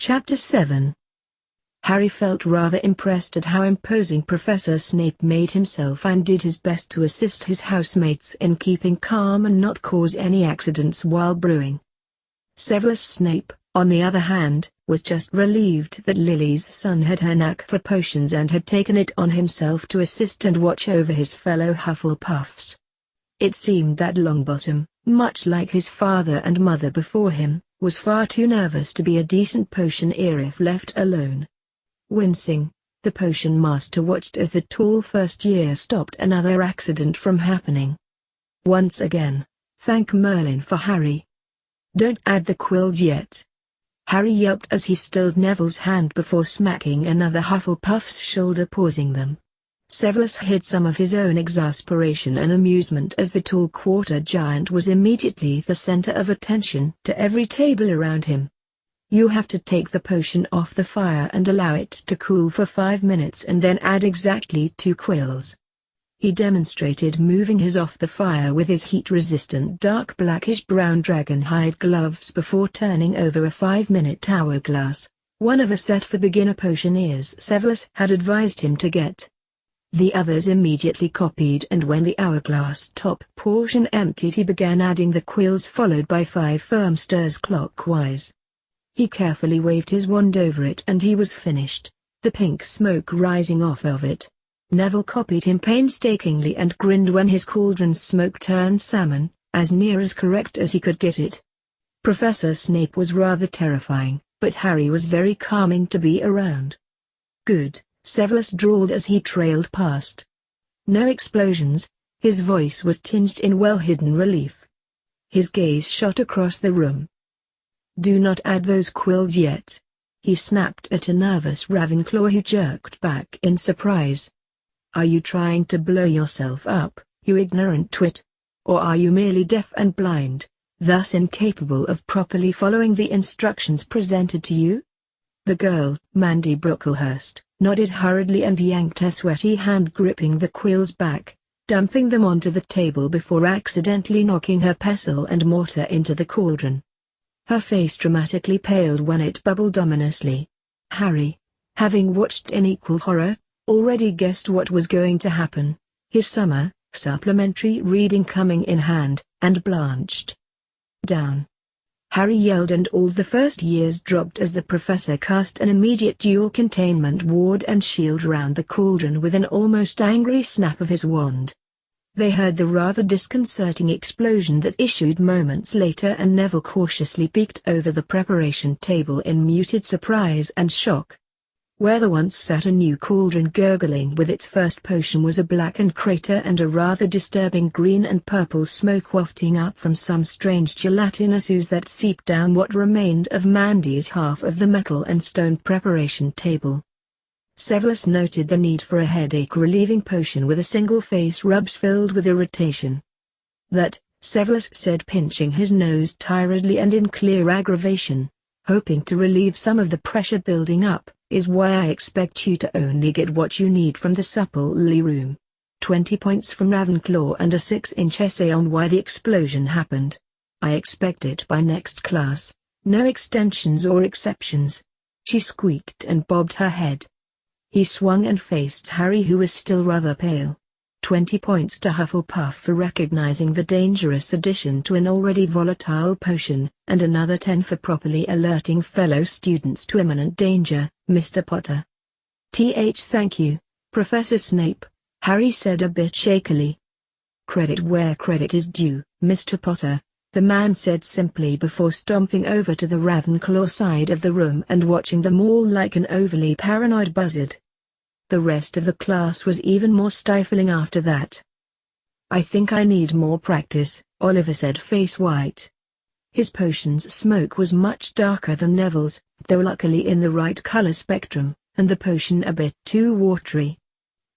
Chapter 7. Harry felt rather impressed at how imposing Professor Snape made himself and did his best to assist his housemates in keeping calm and not cause any accidents while brewing. Severus Snape, on the other hand, was just relieved that Lily's son had her knack for potions and had taken it on himself to assist and watch over his fellow Hufflepuffs. It seemed that Longbottom, much like his father and mother before him, was far too nervous to be a decent potion-eater if left alone. Wincing, the potion master watched as the tall first year stopped another accident from happening. Once again, thank Merlin for Harry. Don't add the quills yet. Harry yelped as he stilled Neville's hand before smacking another Hufflepuff's shoulder, pausing them. Severus hid some of his own exasperation and amusement as the tall quarter giant was immediately the center of attention to every table around him. You have to take the potion off the fire and allow it to cool for 5 minutes and then add exactly 2 quills. He demonstrated moving his off the fire with his heat-resistant dark blackish-brown dragon hide gloves before turning over a 5-minute hourglass, one of a set for beginner potioneers Severus had advised him to get. The others immediately copied, and when the hourglass top portion emptied he began adding the quills, followed by 5 firm stirs clockwise. He carefully waved his wand over it and he was finished, the pink smoke rising off of it. Neville copied him painstakingly and grinned when his cauldron's smoke turned salmon, as near as correct as he could get it. Professor Snape was rather terrifying, but Harry was very calming to be around. Good, Severus drawled as he trailed past. No explosions, his voice was tinged in well-hidden relief. His gaze shot across the room. Do not add those quills yet. He snapped at a nervous Ravenclaw who jerked back in surprise. Are you trying to blow yourself up, you ignorant twit? Or are you merely deaf and blind, thus incapable of properly following the instructions presented to you? The girl, Mandy Brooklehurst, nodded hurriedly and yanked her sweaty hand gripping the quills back, dumping them onto the table before accidentally knocking her pestle and mortar into the cauldron. Her face dramatically paled when it bubbled ominously. Harry, having watched in equal horror, already guessed what was going to happen, his summer, supplementary reading coming in hand, and blanched. Down! Harry yelled and all the first years dropped as the professor cast an immediate dual containment ward and shield round the cauldron with an almost angry snap of his wand. They heard the rather disconcerting explosion that issued moments later, and Neville cautiously peeked over the preparation table in muted surprise and shock. Where there once sat a new cauldron gurgling with its first potion was a blackened crater and a rather disturbing green and purple smoke wafting up from some strange gelatinous ooze that seeped down what remained of Mandy's half of the metal and stone preparation table. Severus noted the need for a headache-relieving potion with a single face rubs filled with irritation. That, Severus said, pinching his nose tiredly and in clear aggravation, hoping to relieve some of the pressure building up, is why I expect you to only get what you need from the supple room. 20 points from Ravenclaw and a 6-inch essay on why the explosion happened. I expect it by next class, no extensions or exceptions. She squeaked and bobbed her head. He swung and faced Harry, who was still rather pale. 20 points to Hufflepuff for recognizing the dangerous addition to an already volatile potion, and another 10 for properly alerting fellow students to imminent danger, Mr. Potter. Thank you, Professor Snape, Harry said a bit shakily. Credit where credit is due, Mr. Potter, the man said simply before stomping over to the Ravenclaw side of the room and watching them all like an overly paranoid buzzard. The rest of the class was even more stifling after that. I think I need more practice, Oliver said, face white. His potion's smoke was much darker than Neville's, though luckily in the right color spectrum, and the potion a bit too watery.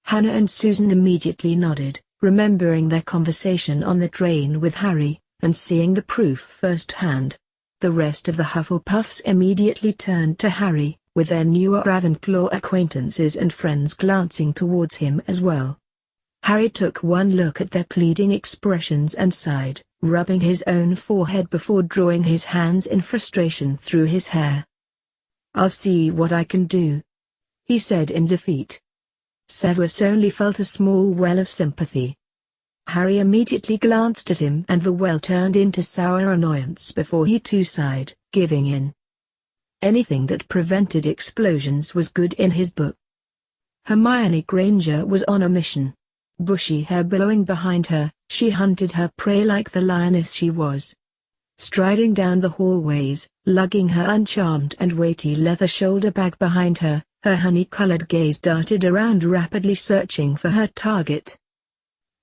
Hannah and Susan immediately nodded, remembering their conversation on the train with Harry, and seeing the proof firsthand. The rest of the Hufflepuffs immediately turned to Harry, with their newer Ravenclaw acquaintances and friends glancing towards him as well. Harry took one look at their pleading expressions and sighed, rubbing his own forehead before drawing his hands in frustration through his hair. "I'll see what I can do," he said in defeat. Severus only felt a small well of sympathy. Harry immediately glanced at him and the well turned into sour annoyance before he too sighed, giving in. Anything that prevented explosions was good in his book. Hermione Granger was on a mission. Bushy hair billowing behind her, she hunted her prey like the lioness she was. Striding down the hallways, lugging her uncharmed and weighty leather shoulder bag behind her, her honey-colored gaze darted around rapidly searching for her target.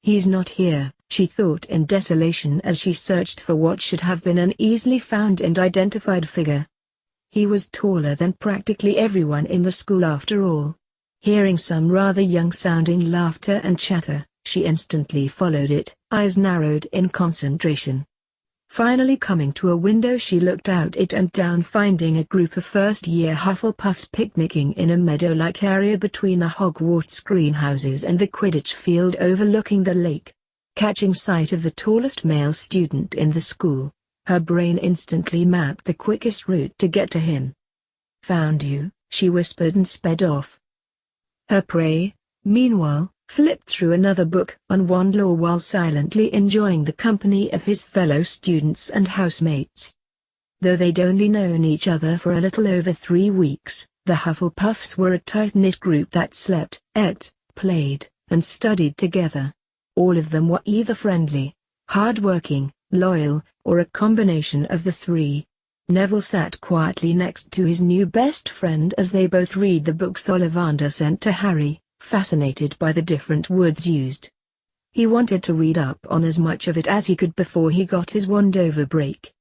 "He's not here," she thought in desolation as she searched for what should have been an easily found and identified figure. He was taller than practically everyone in the school after all. Hearing some rather young-sounding laughter and chatter, she instantly followed it, eyes narrowed in concentration. Finally coming to a window, she looked out it and down, finding a group of first-year Hufflepuffs picnicking in a meadow-like area between the Hogwarts greenhouses and the Quidditch field overlooking the lake. Catching sight of the tallest male student in the school, her brain instantly mapped the quickest route to get to him. "Found you," she whispered and sped off. Her prey, meanwhile, flipped through another book on wand lore while silently enjoying the company of his fellow students and housemates. Though they'd only known each other for a little over 3 weeks, the Hufflepuffs were a tight-knit group that slept, ate, played, and studied together. All of them were either friendly, hard-working, loyal, or a combination of the three. Neville sat quietly next to his new best friend as they both read the books Ollivander sent to Harry, fascinated by the different words used. He wanted to read up on as much of it as he could before he got his wand over break.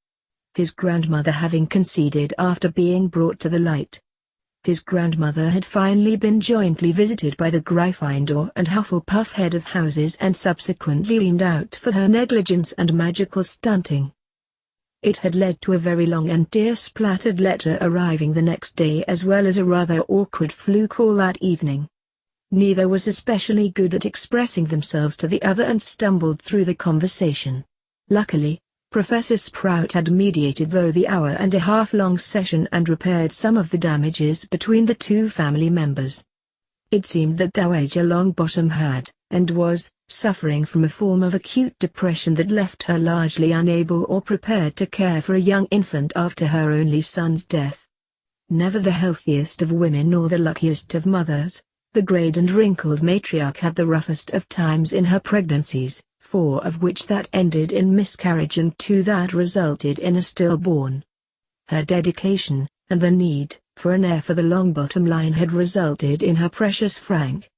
His grandmother having conceded after being brought to the light. His grandmother had finally been jointly visited by the Gryffindor and Hufflepuff head of houses and subsequently reamed out for her negligence and magical stunting. It had led to a very long and tear-splattered letter arriving the next day, as well as a rather awkward flu call that evening. Neither was especially good at expressing themselves to the other and stumbled through the conversation. Luckily, Professor Sprout had mediated through the hour-and-a-half-long session and repaired some of the damages between the two family members. It seemed that Dowager Longbottom had, and was, suffering from a form of acute depression that left her largely unable or prepared to care for a young infant after her only son's death. Never the healthiest of women nor the luckiest of mothers, the grayed and wrinkled matriarch had the roughest of times in her pregnancies, 4 of which that ended in miscarriage and 2 that resulted in a stillborn. Her dedication, and the need for an heir for the Longbottom line had resulted in her precious Frank.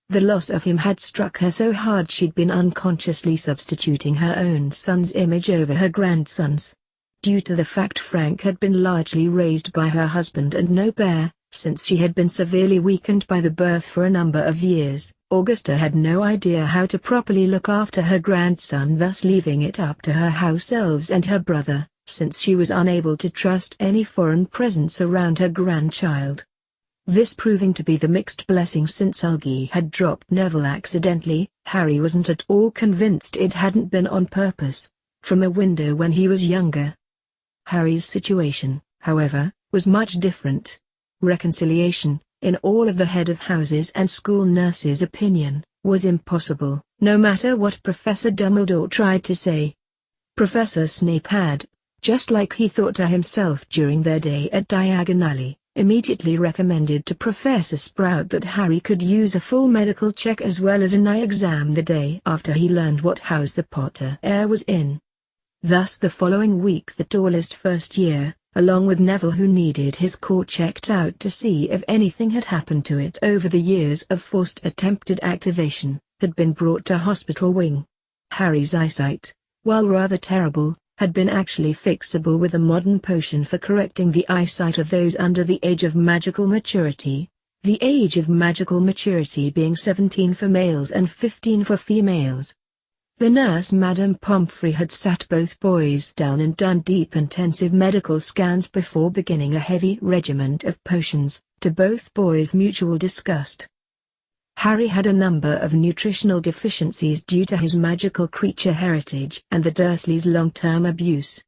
The loss of him had struck her so hard she'd been unconsciously substituting her own son's image over her grandson's. Due to the fact Frank had been largely raised by her husband and no heir, since she had been severely weakened by the birth for a number of years, Augusta had no idea how to properly look after her grandson, thus leaving it up to her house elves and her brother, since she was unable to trust any foreign presence around her grandchild. This proving to be the mixed blessing since Algie had dropped Neville accidentally, Harry wasn't at all convinced it hadn't been on purpose, from a window when he was younger. Harry's situation, however, was much different. Reconciliation, in all of the head of houses and school nurses' opinion, was impossible, no matter what Professor Dumbledore tried to say. Professor Snape had, just like he thought to himself during their day at Diagon Alley, immediately recommended to Professor Sprout that Harry could use a full medical check as well as an eye exam the day after he learned what house the Potter heir was in. Thus the following week the tallest first year, along with Neville who needed his core checked out to see if anything had happened to it over the years of forced attempted activation, had been brought to hospital wing. Harry's eyesight, while rather terrible, had been actually fixable with a modern potion for correcting the eyesight of those under the age of magical maturity, the age of magical maturity being 17 for males and 15 for females. The nurse Madame Pomfrey had sat both boys down and done deep intensive medical scans before beginning a heavy regiment of potions, to both boys' mutual disgust. Harry had a number of nutritional deficiencies due to his magical creature heritage and the Dursleys' long-term abuse.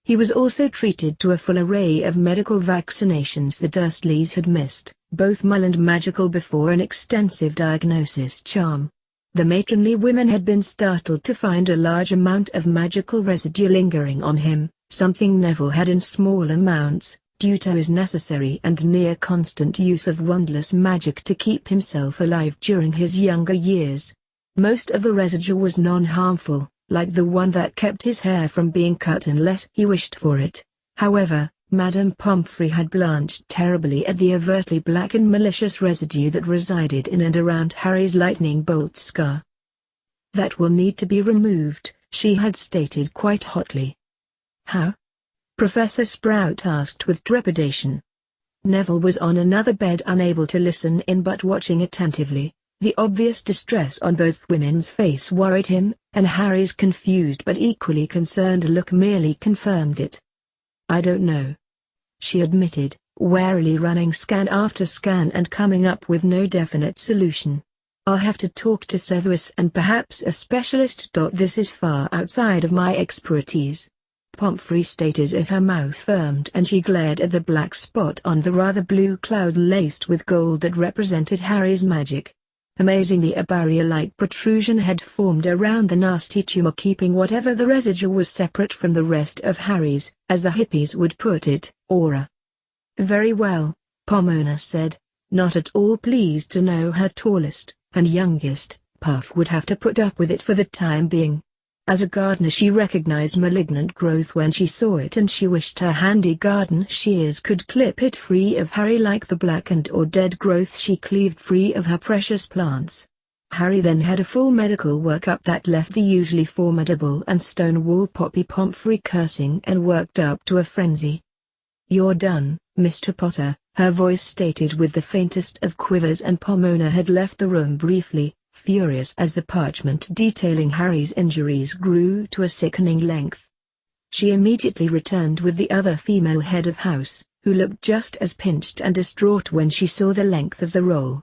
He was also treated to a full array of medical vaccinations the Dursleys had missed, both mild and magical, before an extensive diagnosis charm. The matronly women had been startled to find a large amount of magical residue lingering on him, something Neville had in small amounts, due to his necessary and near constant use of wandless magic to keep himself alive during his younger years. Most of the residue was non-harmful, like the one that kept his hair from being cut unless he wished for it. However, Madame Pomfrey had blanched terribly at the overtly black and malicious residue that resided in and around Harry's lightning bolt scar. "That will need to be removed," she had stated quite hotly. "How?" Professor Sprout asked with trepidation. Neville was on another bed, unable to listen in but watching attentively. The obvious distress on both women's face worried him, and Harry's confused but equally concerned look merely confirmed it. "I don't know," she admitted, warily running scan after scan and coming up with no definite solution. "I'll have to talk to Severus and perhaps a specialist. This is far outside of my expertise," Pomfrey stated as her mouth firmed and she glared at the black spot on the rather blue cloud laced with gold that represented Harry's magic. Amazingly, a barrier-like protrusion had formed around the nasty tumor, keeping whatever the residue was separate from the rest of Harry's, as the hippies would put it, aura. "Very well," Pomona said, not at all pleased to know her tallest and youngest Puff would have to put up with it for the time being. As a gardener, she recognized malignant growth when she saw it, and she wished her handy garden shears could clip it free of Harry like the blackened or dead growth she cleaved free of her precious plants. Harry then had a full medical workup that left the usually formidable and Stonewall Poppy Pomfrey cursing and worked up to a frenzy. "You're done, Mr. Potter," her voice stated with the faintest of quivers, and Pomona had left the room briefly, furious as the parchment detailing Harry's injuries grew to a sickening length. She immediately returned with the other female head of house, who looked just as pinched and distraught when she saw the length of the roll.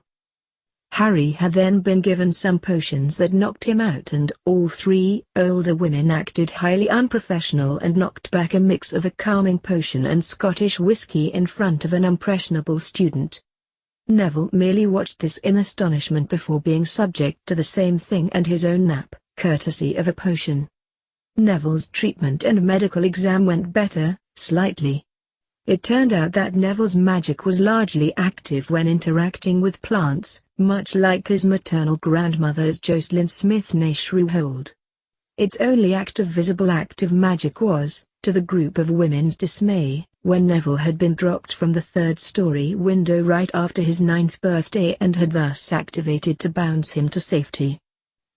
Harry had then been given some potions that knocked him out, and all three older women acted highly unprofessional and knocked back a mix of a calming potion and Scottish whiskey in front of an impressionable student. Neville merely watched this in astonishment before being subject to the same thing and his own nap, courtesy of a potion. Neville's treatment and medical exam went better, slightly. It turned out that Neville's magic was largely active when interacting with plants, much like his maternal grandmother's Jocelyn Smith Nashrewhold. Its only active visible active magic was, to the group of women's dismay, when Neville had been dropped from the third-story window right after his 9th birthday and had thus activated to bounce him to safety.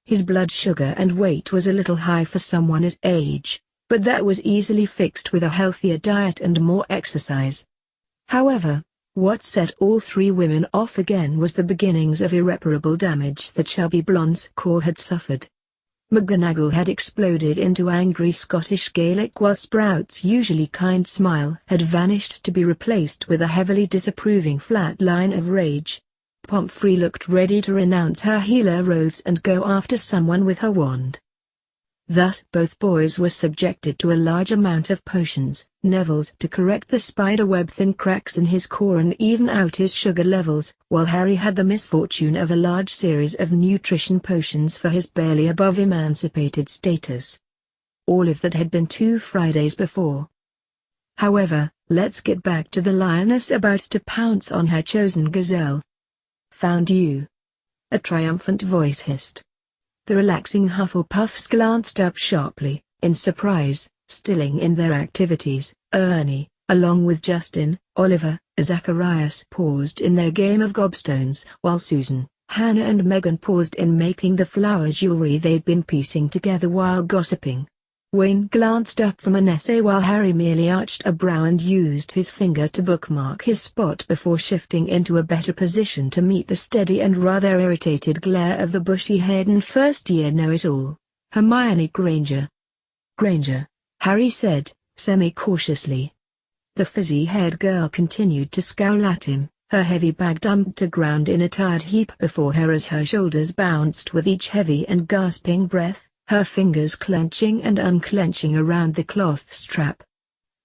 His blood sugar and weight was a little high for someone his age, but that was easily fixed with a healthier diet and more exercise. However, what set all three women off again was the beginnings of irreparable damage the chubby blonde's core had suffered. McGonagall had exploded into angry Scottish Gaelic, while Sprout's usually kind smile had vanished to be replaced with a heavily disapproving flat line of rage. Pomfrey looked ready to renounce her healer oaths and go after someone with her wand. Thus both boys were subjected to a large amount of potions, Neville's to correct the spiderweb-thin cracks in his core and even out his sugar levels, while Harry had the misfortune of a large series of nutrition potions for his barely above emancipated status. All of that had been 2 Fridays before. However, let's get back to the lioness about to pounce on her chosen gazelle. "Found you!" a triumphant voice hissed. The relaxing Hufflepuffs glanced up sharply, in surprise, stilling in their activities. Ernie, along with Justin, Oliver, Zacharias paused in their game of gobstones, while Susan, Hannah and Megan paused in making the flower jewelry they'd been piecing together while gossiping. Wayne glanced up from an essay while Harry merely arched a brow and used his finger to bookmark his spot before shifting into a better position to meet the steady and rather irritated glare of the bushy-haired and first-year know-it-all, Hermione Granger. "Granger," Harry said, semi-cautiously. The fizzy-haired girl continued to scowl at him, her heavy bag dumped to ground in a tired heap before her as her shoulders bounced with each heavy and gasping breath, her fingers clenching and unclenching around the cloth strap.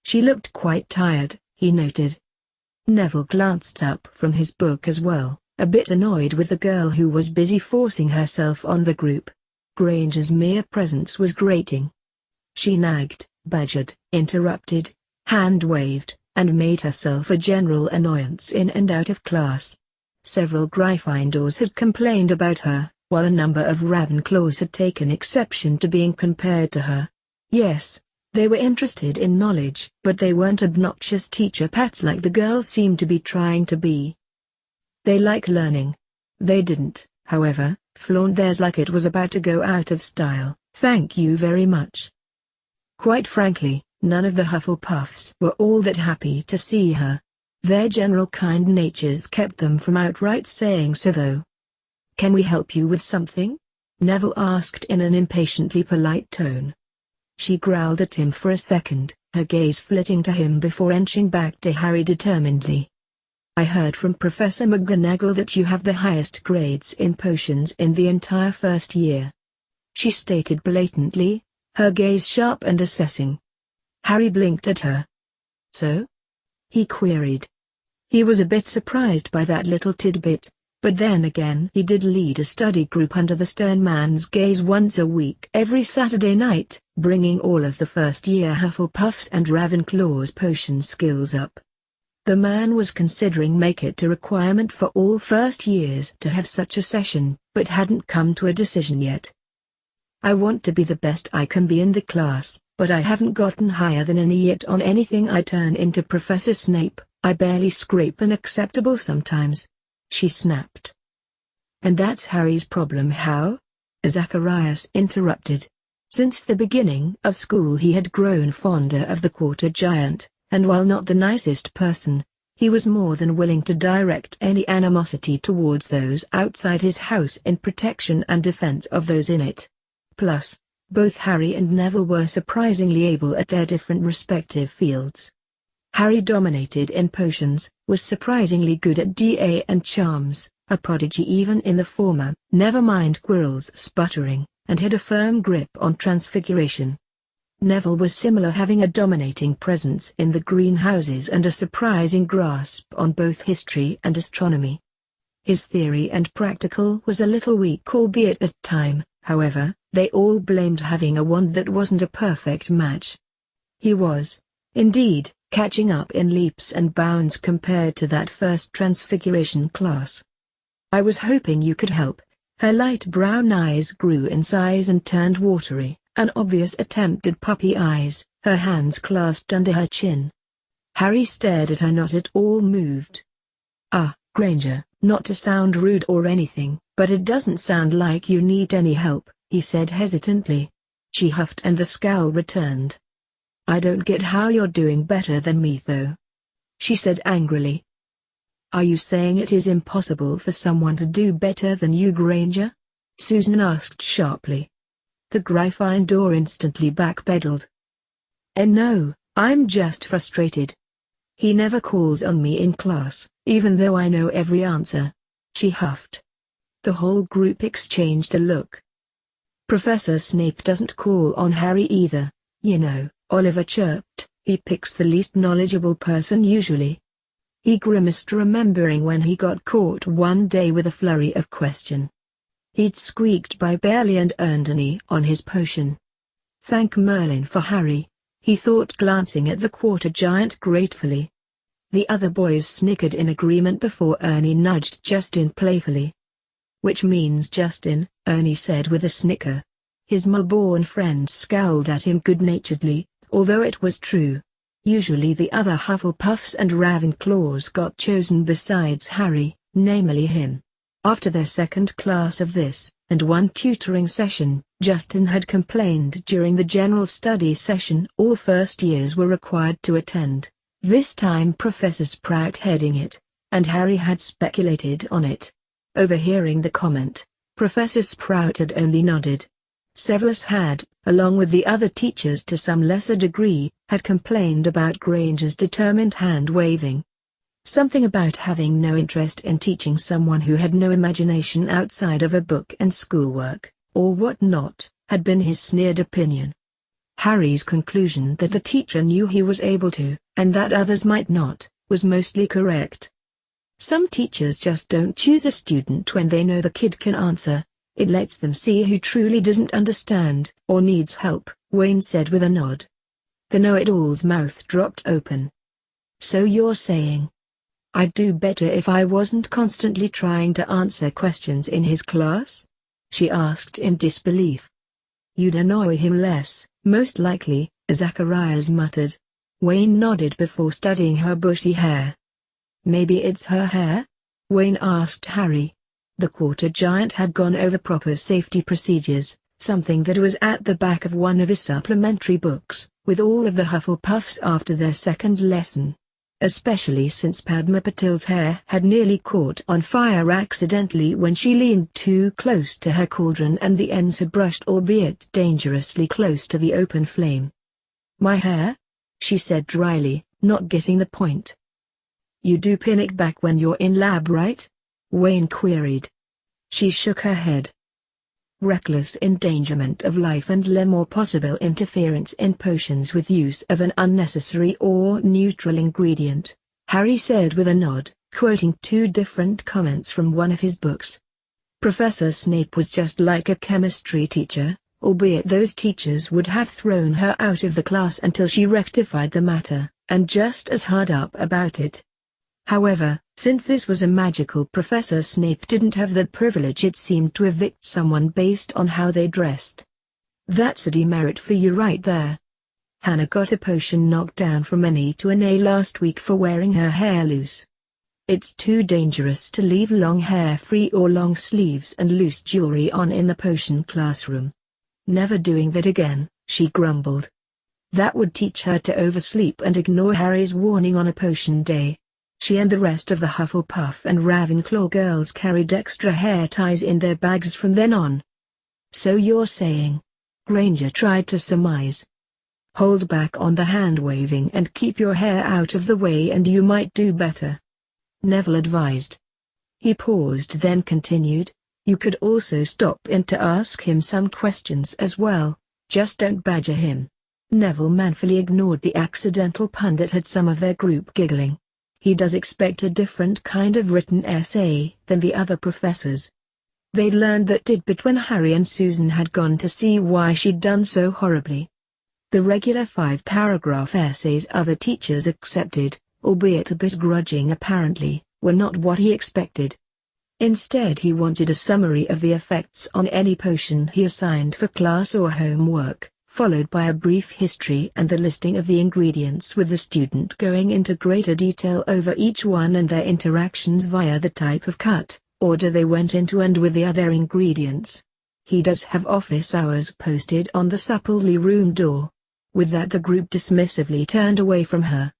She looked quite tired, he noted. Neville glanced up from his book as well, a bit annoyed with the girl who was busy forcing herself on the group. Granger's mere presence was grating. She nagged, badgered, interrupted, hand-waved, and made herself a general annoyance in and out of class. Several Gryffindors had complained about her, while a number of Ravenclaws had taken exception to being compared to her. Yes, they were interested in knowledge, but they weren't obnoxious teacher pets like the girl seemed to be trying to be. They liked learning. They didn't, however, flaunt theirs like it was about to go out of style. Thank you very much. Quite frankly, none of the Hufflepuffs were all that happy to see her. Their general kind natures kept them from outright saying so though. "Can we help you with something?" Neville asked in an impatiently polite tone. She growled at him for a second, her gaze flitting to him before inching back to Harry determinedly. "I heard from Professor McGonagall that you have the highest grades in potions in the entire first year," she stated blatantly, her gaze sharp and assessing. Harry blinked at her. "So?" he queried. He was a bit surprised by that little tidbit. But then again he did lead a study group under the stern man's gaze once a week every Saturday night, bringing all of the first-year Hufflepuffs and Ravenclaw's potion skills up. The man was considering making it a requirement for all first years to have such a session, but hadn't come to a decision yet. "I want to be the best I can be in the class, but I haven't gotten higher than an E yet on anything I turn into Professor Snape. I barely scrape an acceptable sometimes," she snapped. "And that's Harry's problem how?" Zacharias interrupted. Since the beginning of school he had grown fonder of the Quarter Giant, and while not the nicest person, he was more than willing to direct any animosity towards those outside his house in protection and defense of those in it. Plus, both Harry and Neville were surprisingly able at their different respective fields. Harry dominated in potions, was surprisingly good at DA and charms, a prodigy even in the former, never mind Quirrell's sputtering, and had a firm grip on transfiguration. Neville was similar, having a dominating presence in the greenhouses and a surprising grasp on both history and astronomy. His theory and practical was a little weak, albeit at time, however, they all blamed having a wand that wasn't a perfect match. He was, indeed, catching up in leaps and bounds compared to that first transfiguration class. "I was hoping you could help." Her light brown eyes grew in size and turned watery, an obvious attempt at puppy eyes, her hands clasped under her chin. Harry stared at her, not at all moved. Granger, not to sound rude or anything, but it doesn't sound like you need any help," he said hesitantly. She huffed and the scowl returned. "I don't get how you're doing better than me though," she said angrily. "Are you saying it is impossible for someone to do better than you, Granger?" Susan asked sharply. The Gryffindor instantly backpedaled. No, I'm just frustrated. He never calls on me in class, even though I know every answer," she huffed. The whole group exchanged a look. "Professor Snape doesn't call on Harry either, you know," Oliver chirped. "He picks the least knowledgeable person usually." He grimaced, remembering when he got caught one day with a flurry of question. He'd squeaked by barely and earned an E on his potion. Thank Merlin for Harry, he thought, glancing at the Quarter Giant gratefully. The other boys snickered in agreement before Ernie nudged Justin playfully. "Which means Justin," Ernie said with a snicker. His Mulborn friend scowled at him good-naturedly, although it was true. Usually the other Hufflepuffs and Ravenclaws got chosen besides Harry, namely him. After their second class of this, and one tutoring session, Justin had complained during the general study session all first years were required to attend, this time Professor Sprout heading it, and Harry had speculated on it. Overhearing the comment, Professor Sprout had only nodded. Severus had, along with the other teachers to some lesser degree, had complained about Granger's determined hand-waving. Something about having no interest in teaching someone who had no imagination outside of a book and schoolwork, or what not, had been his sneered opinion. Harry's conclusion that the teacher knew he was able to, and that others might not, was mostly correct. Some teachers just don't choose a student when they know the kid can answer. It lets them see who truly doesn't understand, or needs help, Wayne said with a nod. The know-it-all's mouth dropped open. So you're saying I'd do better if I wasn't constantly trying to answer questions in his class? She asked in disbelief. You'd annoy him less, most likely, Zacharias muttered. Wayne nodded before studying her bushy hair. Maybe it's her hair? Wayne asked Harry. The quarter giant had gone over proper safety procedures, something that was at the back of one of his supplementary books, with all of the Hufflepuffs after their second lesson. Especially since Padma Patil's hair had nearly caught on fire accidentally when she leaned too close to her cauldron and the ends had brushed, albeit dangerously close to the open flame. My hair? She said dryly, not getting the point. You do pin it back when you're in lab, right? Wayne queried. She shook her head. Reckless endangerment of life and limb or possible interference in potions with use of an unnecessary or neutral ingredient, Harry said with a nod, quoting two different comments from one of his books. Professor Snape was just like a chemistry teacher, albeit those teachers would have thrown her out of the class until she rectified the matter, and just as hard up about it. However, since this was a magical Professor Snape didn't have that privilege. It seemed to evict someone based on how they dressed. That's a demerit for you right there. Hannah got a potion knocked down from an E to an A last week for wearing her hair loose. It's too dangerous to leave long hair free or long sleeves and loose jewelry on in the potion classroom. Never doing that again, she grumbled. That would teach her to oversleep and ignore Harry's warning on a potion day. She and the rest of the Hufflepuff and Ravenclaw girls carried extra hair ties in their bags from then on. So you're saying? Granger tried to surmise. Hold back on the hand-waving and keep your hair out of the way and you might do better. Neville advised. He paused then continued, you could also stop in to ask him some questions as well, just don't badger him. Neville manfully ignored the accidental pun that had some of their group giggling. He does expect a different kind of written essay than the other professors. They'd learned that tidbit when Harry and Susan had gone to see why she'd done so horribly. The regular 5-paragraph essays other teachers accepted, albeit a bit grudging apparently, were not what he expected. Instead he wanted a summary of the effects on any potion he assigned for class or homework, followed by a brief history and the listing of the ingredients, with the student going into greater detail over each one and their interactions via the type of cut, order they went into and with the other ingredients. He does have office hours posted on the supplely room door. With that the group dismissively turned away from her.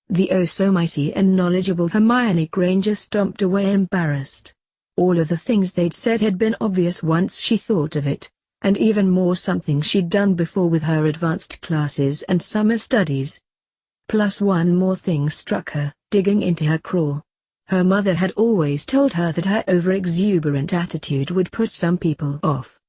The oh-so-mighty and knowledgeable Hermione Granger stomped away embarrassed. All of the things they'd said had been obvious once she thought of it. And even more something she'd done before with her advanced classes and summer studies. Plus one more thing struck her, digging into her craw. Her mother had always told her that her over-exuberant attitude would put some people off.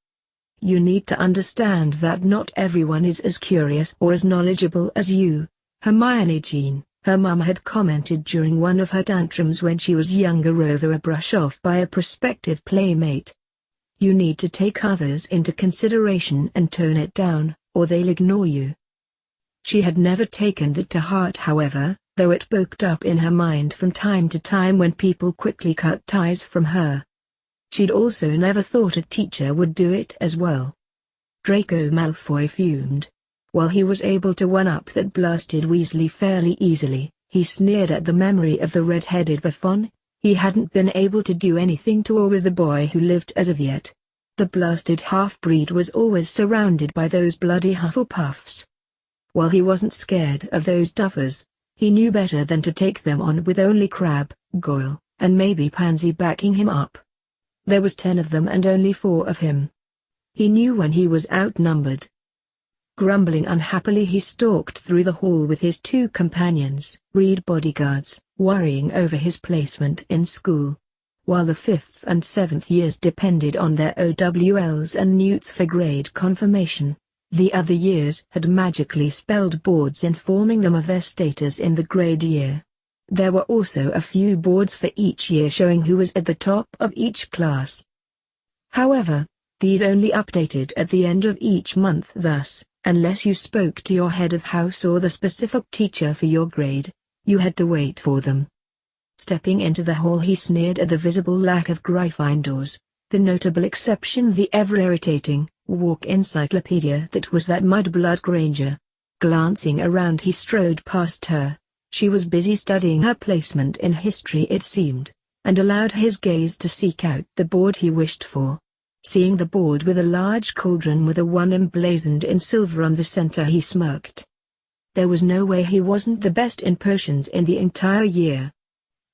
You need to understand that not everyone is as curious or as knowledgeable as you, Hermione Jean, her mum had commented during one of her tantrums when she was younger over a brush-off by a prospective playmate. You need to take others into consideration and tone it down, or they'll ignore you. She had never taken that to heart, however, though it poked up in her mind from time to time when people quickly cut ties from her. She'd also never thought a teacher would do it as well. Draco Malfoy fumed. While he was able to one-up that blasted Weasley fairly easily, he sneered at the memory of the red-headed buffoon. He hadn't been able to do anything to or with the boy who lived as of yet. The blasted half-breed was always surrounded by those bloody Hufflepuffs. While he wasn't scared of those duffers, he knew better than to take them on with only Crabbe, Goyle, and maybe Pansy backing him up. There was 10 of them and only 4 of him. He knew when he was outnumbered. Grumbling unhappily he stalked through the hall with his 2 companions, Reed bodyguards, worrying over his placement in school. While the 5th and 7th years depended on their OWLs and newts for grade confirmation, The other years had magically spelled boards informing them of their status in the grade year. There were also a few boards for each year showing who was at the top of each class. However, these only updated at the end of each month. Thus, unless you spoke to your head of house or the specific teacher for your grade, you had to wait for them. Stepping into the hall, he sneered at the visible lack of Gryffindors, the notable exception the ever-irritating walk encyclopedia that was that mudblood Granger. Glancing around, he strode past her. She was busy studying her placement in history, it seemed, and allowed his gaze to seek out the board he wished for. Seeing the board with a large cauldron with a 1 emblazoned in silver on the center, he smirked. There was no way he wasn't the best in potions in the entire year.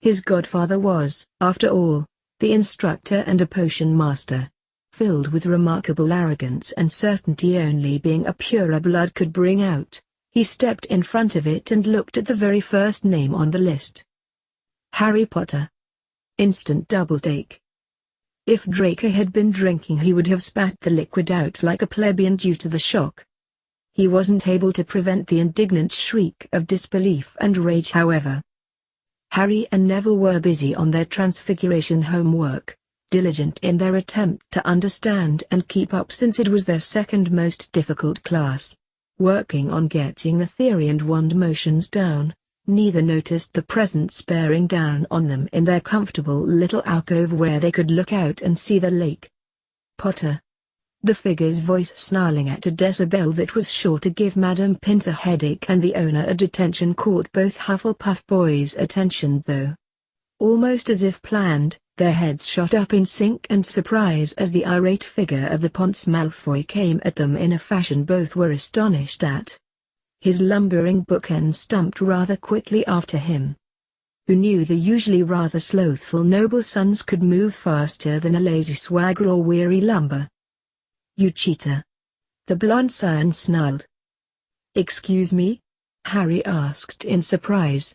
His godfather was, after all, the instructor and a potion master. Filled with remarkable arrogance and certainty only being a purer blood could bring out, he stepped in front of it and looked at the very first name on the list. Harry Potter. Instant double take. If Draco had been drinking, he would have spat the liquid out like a plebeian due to the shock. He wasn't able to prevent the indignant shriek of disbelief and rage, however. Harry and Neville were busy on their transfiguration homework, diligent in their attempt to understand and keep up since it was their second most difficult class. Working on getting the theory and wand motions down, neither noticed the presence bearing down on them in their comfortable little alcove where they could look out and see the lake. Potter. The figure's voice snarling at a decibel that was sure to give Madame Pince a headache and the owner a detention caught both Hufflepuff boys' attention though. Almost as if planned, their heads shot up in sync and surprise as the irate figure of the Ponce Malfoy came at them in a fashion both were astonished at. His lumbering bookends stumped rather quickly after him. Who knew the usually rather slothful noble sons could move faster than a lazy swagger or weary lumber? You cheater! The blonde scion snarled. Excuse me? Harry asked in surprise.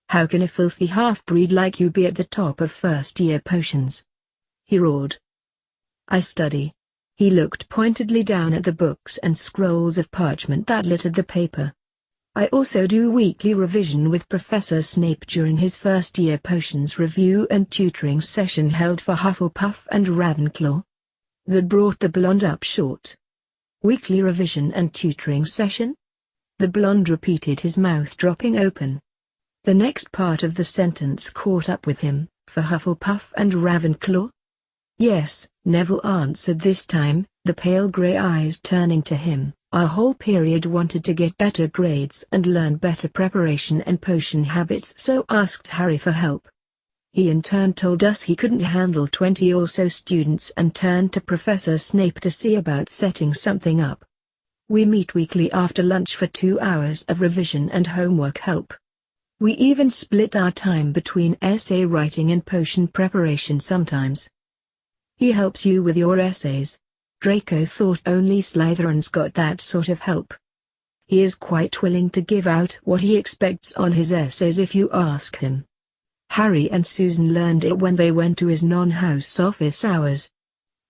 How can a filthy half-breed like you be at the top of first-year potions? He roared. I study. He looked pointedly down at the books and scrolls of parchment that littered the paper. I also do weekly revision with Professor Snape during his first-year potions review and tutoring session held for Hufflepuff and Ravenclaw. That brought the blonde up short. Weekly revision and tutoring session? The blonde repeated, his mouth dropping open. The next part of the sentence caught up with him. For Hufflepuff and Ravenclaw? Yes, Neville answered this time, the pale grey eyes turning to him. Our whole period wanted to get better grades and learn better preparation and potion habits, so asked Harry for help. He in turn told us he couldn't handle 20 or so students and turned to Professor Snape to see about setting something up. We meet weekly after lunch for 2 hours of revision and homework help. We even split our time between essay writing and potion preparation sometimes. He helps you with your essays. Draco thought only Slytherins got that sort of help. He is quite willing to give out what he expects on his essays if you ask him. Harry and Susan learned it when they went to his non-house office hours.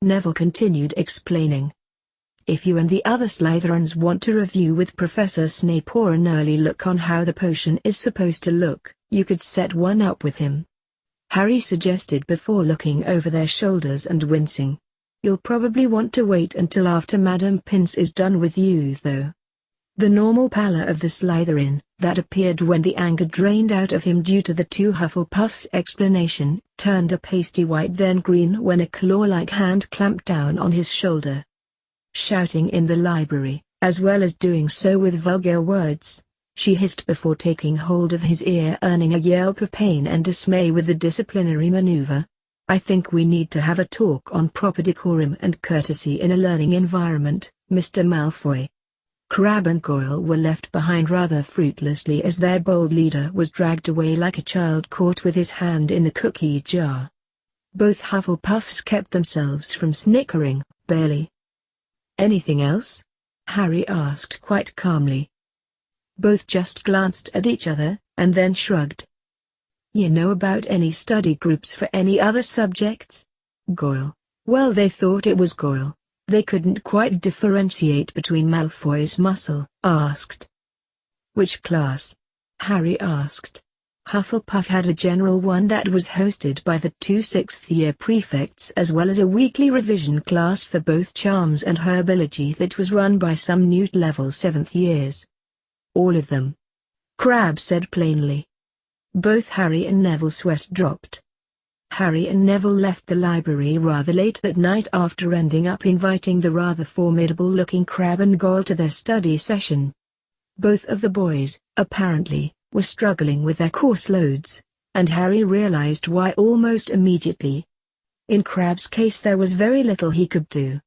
Neville continued explaining. If you and the other Slytherins want to review with Professor Snape or an early look on how the potion is supposed to look, you could set one up with him. Harry suggested before looking over their shoulders and wincing. You'll probably want to wait until after Madame Pince is done with you though. The normal pallor of the Slytherin, that appeared when the anger drained out of him due to the two Hufflepuffs' explanation, turned a pasty white then green when a claw-like hand clamped down on his shoulder. Shouting in the library, as well as doing so with vulgar words, she hissed before taking hold of his ear, earning a yelp of pain and dismay with the disciplinary maneuver. I think we need to have a talk on proper decorum and courtesy in a learning environment, Mr. Malfoy. Crabbe and Goyle were left behind rather fruitlessly as their bold leader was dragged away like a child caught with his hand in the cookie jar. Both Hufflepuffs kept themselves from snickering, barely. Anything else? Harry asked quite calmly. Both just glanced at each other, and then shrugged. You know about any study groups for any other subjects? Goyle. Well, they thought it was Goyle, They couldn't quite differentiate between Malfoy's muscle. Asked. Which class? Harry asked. Hufflepuff had a general one that was hosted by the two sixth-year prefects as well as a weekly revision class for both charms and herbology that was run by some new level 7th years. All of them. Crabbe said plainly. Both Harry and Neville's sweat dropped. Harry and Neville left the library rather late that night after ending up inviting the rather formidable-looking Crabbe and Goyle to their study session. Both of the boys, apparently, were struggling with their course loads, and Harry realized why almost immediately. In Crabbe's case there was very little he could do.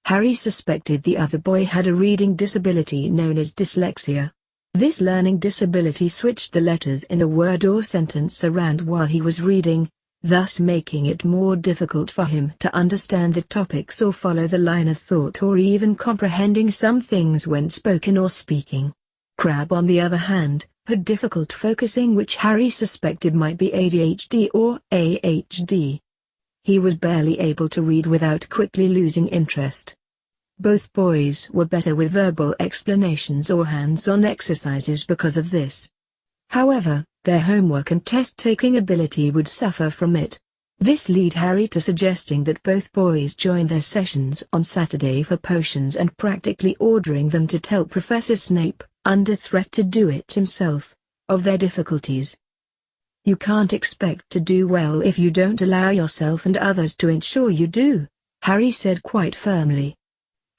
Harry suspected the other boy had a reading disability known as dyslexia. This learning disability switched the letters in a word or sentence around while he was reading, thus making it more difficult for him to understand the topics or follow the line of thought or even comprehending some things when spoken or speaking. Crabbe, on the other hand, had difficult focusing, which Harry suspected might be ADHD or AHD. He was barely able to read without quickly losing interest. Both boys were better with verbal explanations or hands-on exercises because of this. However, their homework and test-taking ability would suffer from it. This led Harry to suggesting that both boys join their sessions on Saturday for potions and practically ordering them to tell Professor Snape, under threat to do it himself, of their difficulties. You can't expect to do well if you don't allow yourself and others to ensure you do, Harry said quite firmly.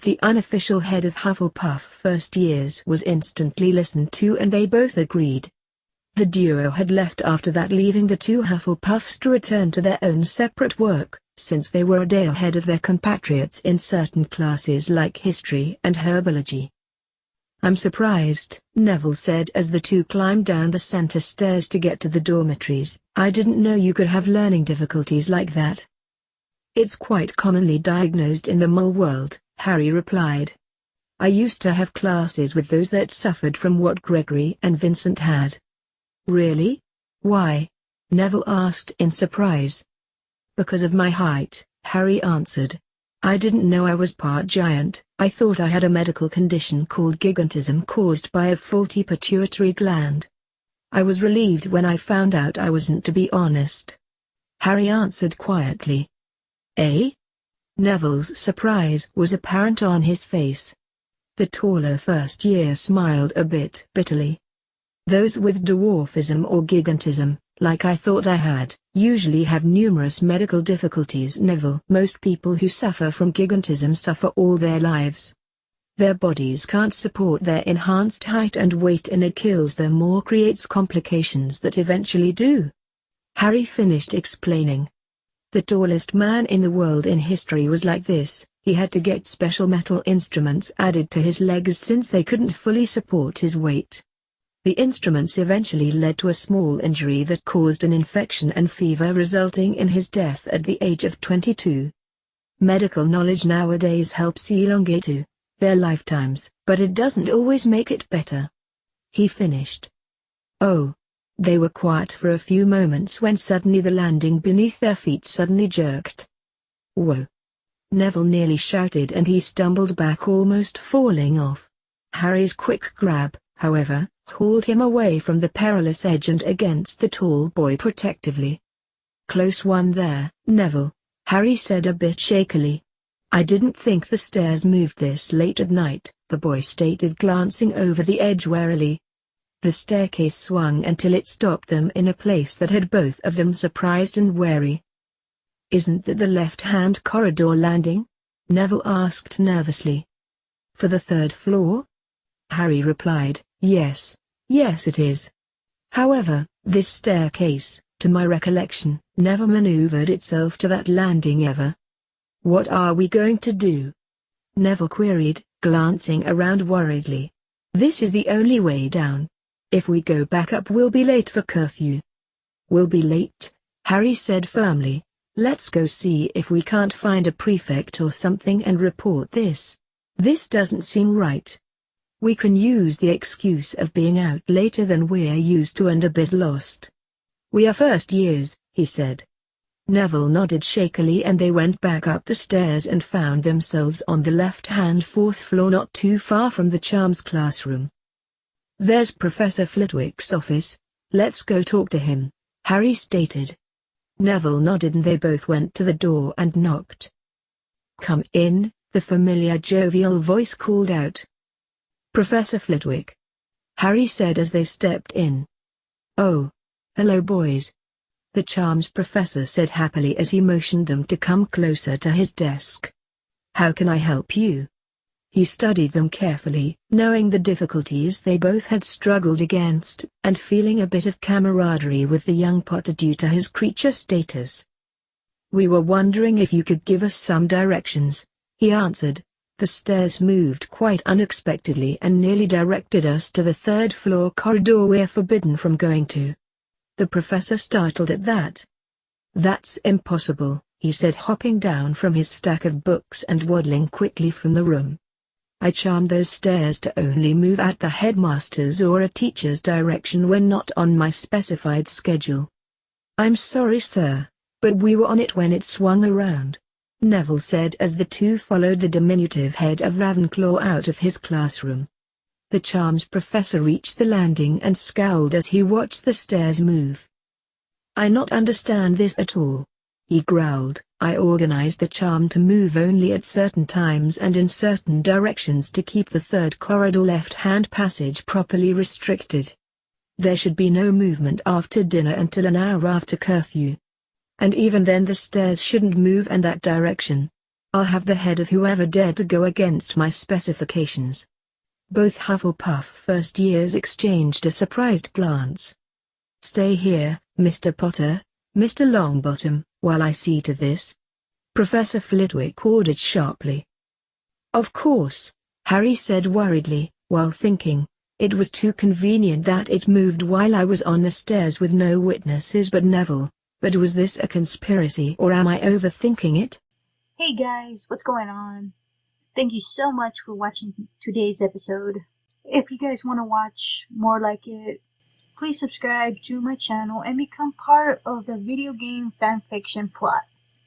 The unofficial head of Hufflepuff first years was instantly listened to and they both agreed. The duo had left after that, leaving the two Hufflepuffs to return to their own separate work, since they were a day ahead of their compatriots in certain classes like history and herbology. I'm surprised, Neville said as the two climbed down the center stairs to get to the dormitories. I didn't know you could have learning difficulties like that. It's quite commonly diagnosed in the mole world, Harry replied. I used to have classes with those that suffered from what Gregory and Vincent had. Really? Why? Neville asked in surprise. Because of my height, Harry answered. I didn't know I was part giant. I thought I had a medical condition called gigantism caused by a faulty pituitary gland. I was relieved when I found out I wasn't, to be honest. Harry answered quietly. Eh? Neville's surprise was apparent on his face. The taller first year smiled a bit bitterly. Those with dwarfism or gigantism, like I thought I had, usually have numerous medical difficulties, Neville. Most people who suffer from gigantism suffer all their lives. Their bodies can't support their enhanced height and weight and it kills them or creates complications that eventually do. Harry finished explaining. The tallest man in the world in history was like this. He had to get special metal instruments added to his legs since they couldn't fully support his weight. The instruments eventually led to a small injury that caused an infection and fever, resulting in his death at the age of 22. Medical knowledge nowadays helps elongate their lifetimes, but it doesn't always make it better. He finished. Oh. They were quiet for a few moments when suddenly the landing beneath their feet suddenly jerked. Whoa! Neville nearly shouted and he stumbled back, almost falling off. Harry's quick grab, however, hauled him away from the perilous edge and against the tall boy protectively. Close one there, Neville, Harry said a bit shakily. I didn't think the stairs moved this late at night, the boy stated, glancing over the edge warily. The staircase swung until it stopped them in a place that had both of them surprised and wary. Isn't that the left-hand corridor landing? Neville asked nervously. For the third floor? Harry replied, yes it is. However, this staircase, to my recollection, never maneuvered itself to that landing ever. What are we going to do? Neville queried, glancing around worriedly. This is the only way down. If we go back up we'll be late for curfew. We'll be late, Harry said firmly. Let's go see if we can't find a prefect or something and report this. This doesn't seem right. We can use the excuse of being out later than we're used to and a bit lost. We are first years, he said. Neville nodded shakily and they went back up the stairs and found themselves on the left-hand fourth floor not too far from the charms classroom. "There's Professor Flitwick's office, let's go talk to him," Harry stated. Neville nodded and they both went to the door and knocked. "Come in," the familiar jovial voice called out. "Professor Flitwick," Harry said as they stepped in. "Oh, hello boys," the charms professor said happily as he motioned them to come closer to his desk. "How can I help you?" He studied them carefully, knowing the difficulties they both had struggled against, and feeling a bit of camaraderie with the young Potter due to his creature status. "We were wondering if you could give us some directions," he answered. "The stairs moved quite unexpectedly and nearly directed us to the third-floor corridor we're forbidden from going to." The professor startled at that. "That's impossible," he said, hopping down from his stack of books and waddling quickly from the room. "I charmed those stairs to only move at the headmaster's or a teacher's direction when not on my specified schedule." "I'm sorry sir, but we were on it when it swung around," Neville said as the two followed the diminutive head of Ravenclaw out of his classroom. The charms professor reached the landing and scowled as he watched the stairs move. "I not understand this at all," he growled. "I organized the charm to move only at certain times and in certain directions to keep the third corridor left-hand passage properly restricted. There should be no movement after dinner until an hour after curfew. And even then the stairs shouldn't move in that direction. I'll have the head of whoever dared to go against my specifications." Both Hufflepuff first years exchanged a surprised glance. "Stay here, Mr. Potter, Mr. Longbottom, while I see to this," Professor Flitwick ordered sharply. "Of course," Harry said worriedly, while thinking, "it was too convenient that it moved while I was on the stairs with no witnesses but Neville. But was this a conspiracy or am I overthinking it?" Hey guys, what's going on? Thank you so much for watching today's episode. If you guys want to watch more like it, please subscribe to my channel and become part of the video game fanfiction plot.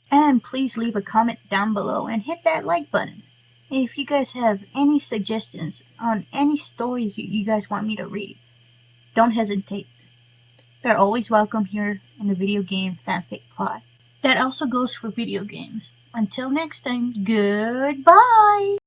And please leave a comment down below and hit that like button. If you guys have any suggestions on any stories you guys want me to read, don't hesitate. They're always welcome here in the video game fanfic plot. That also goes for video games. Until next time, goodbye!